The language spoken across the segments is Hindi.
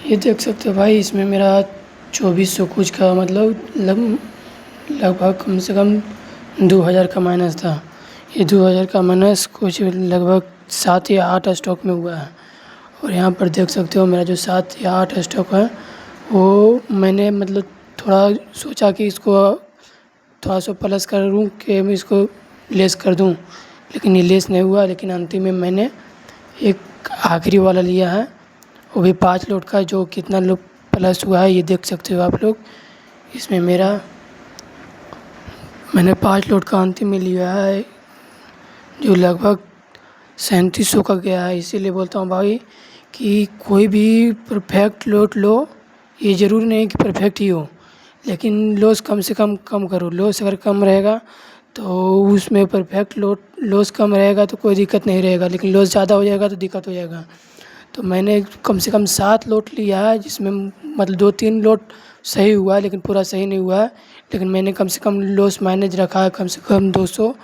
ये देख सकते हो भाई, इसमें मेरा 2400 कुछ का मतलब लगभग कम से कम 2000 का माइनस था। ये 2000 का माइनस कुछ लगभग 7 या 8 स्टॉक में हुआ है। और यहाँ पर देख सकते हो मेरा जो 7 या 8 स्टॉक है वो मैंने मतलब थोड़ा सोचा कि इसको थोड़ा सा प्लस करूँ कि मैं इसको लेस कर दूँ, लेकिन ये लेस नहीं हुआ। लेकिन अंतिम में मैंने एक आखिरी वाला लिया है, वो भी 5 लोट का, जो कितना लोग प्लस हुआ है ये देख सकते हो आप लोग। इसमें मैंने 5 लोट का अंतिम में लिया है जो लगभग 3700 का गया है। इसीलिए बोलता हूँ भाई कि कोई भी परफेक्ट लोट लो, ये ज़रूरी नहीं कि परफेक्ट ही हो, लेकिन लॉस कम से कम करो। लॉस अगर कम रहेगा तो उसमें परफेक्ट लॉस कम रहेगा तो कोई दिक्कत नहीं रहेगा, लेकिन लॉस ज़्यादा हो जाएगा तो दिक्कत हो जाएगा। तो मैंने कम से कम 7 लोट लिया है, जिसमें मतलब 2-3 लोट सही हुआ है लेकिन पूरा सही नहीं हुआ है। लेकिन मैंने कम से कम लॉस मैनेज रखा है, कम से कम 200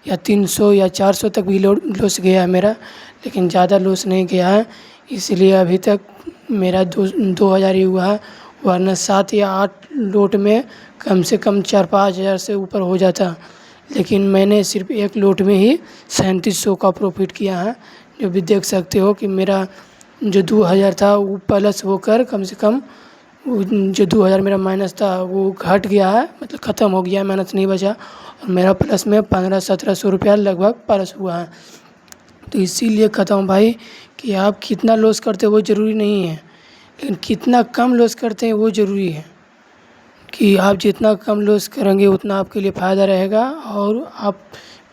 या 300 या 400 तक भी लॉस गया है मेरा, लेकिन ज़्यादा लॉस नहीं गया है। इसलिए अभी तक मेरा 2000 ही हुआ है, वरना 7 या 8 लोट में कम से कम 4-5 हज़ार से ऊपर हो जाता। लेकिन मैंने सिर्फ एक लोट में ही 3700 का प्रॉफिट किया है। जो भी देख सकते हो कि मेरा जो 2000 था वो प्लस होकर कम से कम जो 2000 मेरा माइनस था वो घट गया है, मतलब ख़त्म हो गया है, माइनस नहीं बचा। और मेरा प्लस में 1500-1700 रुपया लगभग प्लस हुआ है। तो इसीलिए कहता हूँ भाई कि आप कितना लॉस करते हो वो ज़रूरी नहीं है, लेकिन कितना कम लॉस करते हैं वो ज़रूरी है। कि आप जितना कम लॉस करेंगे उतना आपके लिए फ़ायदा रहेगा। और आप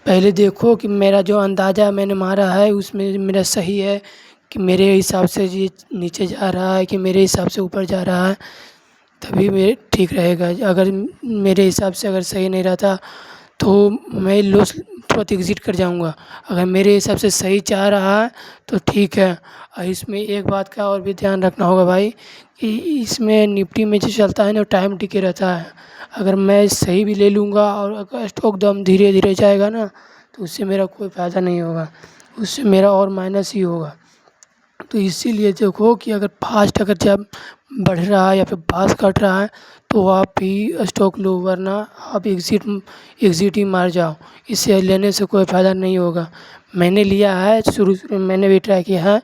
पहले देखो कि मेरा जो अंदाज़ा मैंने मारा है उसमें मेरा सही है कि मेरे हिसाब से ये नीचे जा रहा है कि मेरे हिसाब से ऊपर जा रहा है, तभी मेरे ठीक रहेगा। अगर मेरे हिसाब से अगर सही नहीं रहता तो मैं लॉस तुरंत एग्ज़िट कर जाऊँगा। अगर मेरे हिसाब से सही जा रहा है तो ठीक है। और इसमें एक बात का और भी ध्यान रखना होगा भाई कि इसमें निफ्टी में जो चलता है ना टाइम टिके रहता है। अगर मैं सही भी ले लूँगा और अगर स्टॉक दम धीरे धीरे जाएगा ना तो उससे मेरा कोई फ़ायदा नहीं होगा, उससे मेरा और माइनस ही होगा। तो इसीलिए देखो कि अगर फास्ट अगर जब बढ़ रहा है या फिर फास्ट घट रहा है तो आप भी स्टॉक लो, वरना आप एग्ज़िट ही मार जाओ। इसे लेने से कोई फ़ायदा नहीं होगा। मैंने लिया है, शुरू में मैंने भी ट्राई किया है,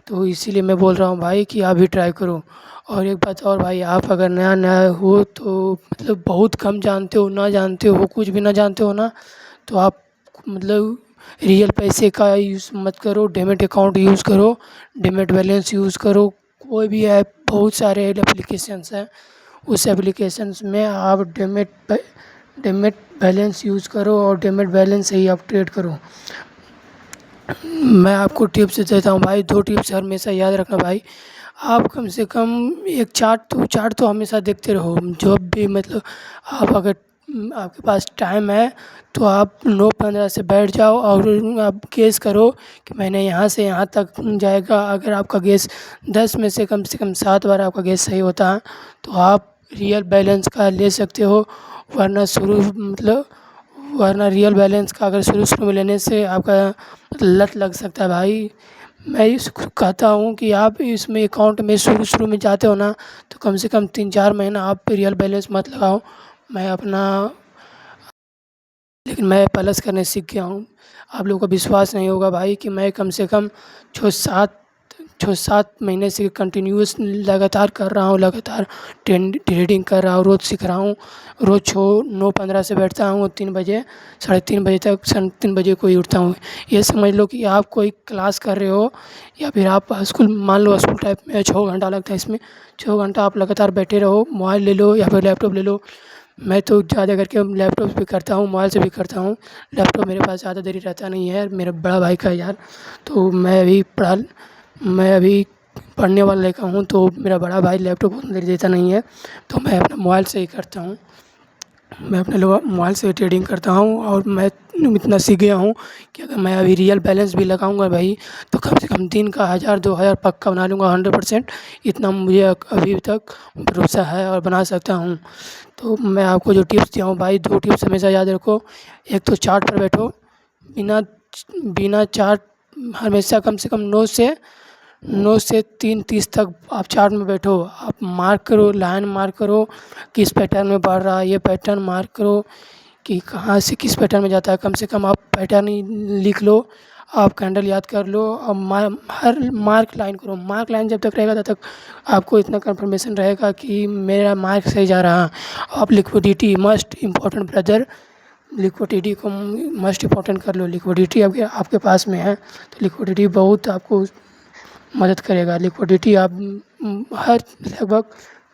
तो इसीलिए मैं बोल रहा हूँ भाई कि आप भी ट्राई करो। और एक बात और भाई, आप अगर नया हो तो मतलब बहुत कम जानते हो, ना जानते हो, कुछ भी ना जानते हो ना, तो आप मतलब रियल पैसे का यूज़ मत करो, डीमैट अकाउंट यूज़ करो, डीमैट बैलेंस यूज़ करो। कोई भी ऐप, बहुत सारे एप्लीकेशंस हैं, उस एप्लीकेशंस में आप डीमैट बैलेंस यूज़ करो और डीमैट बैलेंस से ही आप ट्रेड करो। मैं आपको टिप्स देता हूँ भाई, 2 टिप्स हमेशा याद रखना भाई। आप कम से कम एक चार्ट तो हमेशा देखते रहो। जब भी मतलब आप अगर आपके पास टाइम है तो आप 9-15 से बैठ जाओ और आप गेस करो कि मैंने यहाँ से यहाँ तक जाएगा। अगर आपका गेस 10 में से कम 7 बार आपका गेस सही होता है तो आप रियल बैलेंस का ले सकते हो। वरना रियल बैलेंस का अगर शुरू में लेने से आपका लत लग सकता है भाई। मैं इसको कहता हूँ कि आप इसमें अकाउंट में शुरू में जाते हो ना तो कम से कम 3-4 महीना आप रियल बैलेंस मत लगाओ। मैं अपना लेकिन मैं प्लस करने सीख गया हूँ। आप लोगों को विश्वास नहीं होगा भाई कि मैं कम से कम 6-7 महीने से कंटिन्यूअस लगातार कर रहा हूँ, लगातार ट्रेडिंग कर रहा हूँ, रोज़ सीख रहा हूँ। रोज़ 9-15 से बैठता हूँ, 3 बजे 3:30 बजे तक 3 बजे को ही उठता हूँ। ये समझ लो कि आप कोई क्लास कर रहे हो या फिर आप स्कूल, मान लो स्कूल टाइप में 6 घंटा लगता है, इसमें 6 घंटा आप लगातार बैठे रहो। मोबाइल ले लो या फिर लैपटॉप ले लो। मैं तो ज़्यादा करके लैपटॉप से भी करता हूँ, मोबाइल से भी करता हूँ। लैपटॉप मेरे पास ज़्यादा देरी रहता नहीं है, मेरे बड़ा भाई का है यार। तो मैं अभी पढ़ने वाला लड़का हूँ, तो मेरा बड़ा भाई लैपटॉप उतना देरी देता नहीं है, तो मैं अपना मोबाइल से ही करता हूँ। मैं अपने मोबाइल से ट्रेडिंग करता हूँ और मैं इतना सीख गया हूँ कि अगर मैं अभी रियल बैलेंस भी लगाऊंगा भाई तो कम से कम दिन का 1000-2000 पक्का बना लूँगा 100%। इतना मुझे अभी तक भरोसा है और बना सकता हूँ। तो मैं आपको जो टिप्स दिया हूँ भाई, 2 टिप्स हमेशा याद रखो। एक तो चार्ट पर बैठो, बिना बिना चार्ट हमेशा कम से कम 9 से 9 से 3:30 तक आप चार्ट में बैठो, आप मार्क करो, लाइन मार्क करो, किस पैटर्न में बढ़ रहा है, ये पैटर्न मार्क करो कि कहाँ से किस पैटर्न में जाता है। कम से कम आप पैटर्न ही लिख लो, आप कैंडल याद कर लो और हर मार्क लाइन करो। मार्क लाइन जब तक रहेगा तब तक आपको इतना कंफर्मेशन रहेगा कि मेरा मार्क सही जा रहा है। आप liquidity must important brother, liquidity को मस्ट इम्पॉर्टेंट कर लो। लिक्विडिटी आपके पास में है तो लिक्विडिटी बहुत आपको मदद करेगा। लिक्विडिटी आप हर लगभग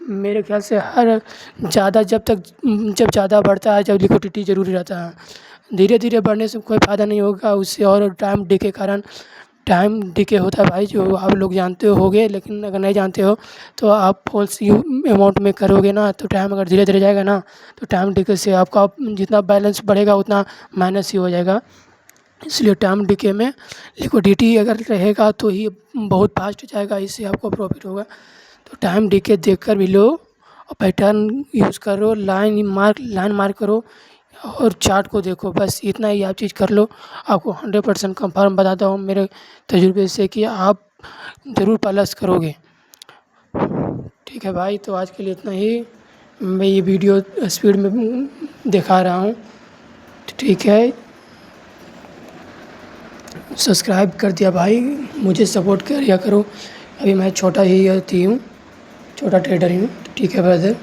मेरे ख्याल से हर ज़्यादा जब ज़्यादा बढ़ता है जब लिक्विडिटी ज़रूरी रहता है। धीरे धीरे बढ़ने से कोई फ़ायदा नहीं होगा, उससे और टाइम डिके कारण टाइम डिके होता है भाई, जो आप लोग जानते होगे। लेकिन अगर नहीं जानते हो तो आप फॉल्स अमाउंट में करोगे ना तो टाइम अगर धीरे धीरे जाएगा ना तो टाइम डिके से आपका जितना बैलेंस बढ़ेगा उतना माइनस ही हो जाएगा। इसलिए टाइम डिके में लिक्विडिटी अगर रहेगा तो ही बहुत फास्ट जाएगा, इससे आपको प्रॉफिट होगा। तो टाइम डिके देख कर भी लो और पैटर्न यूज़ करो, लाइन मार्क करो और चार्ट को देखो। बस इतना ही आप चीज़ कर लो, आपको 100% कंफर्म बताता हूँ मेरे तजुर्बे से कि आप ज़रूर प्लस करोगे। ठीक है भाई, तो आज के लिए इतना ही। मैं ये वीडियो स्पीड में दिखा रहा हूँ, ठीक है। सब्सक्राइब कर दिया भाई, मुझे सपोर्ट करिया करो। अभी मैं छोटा ही हूँ, छोटा ट्रेडर ही हूँ, ठीक है ब्रदर।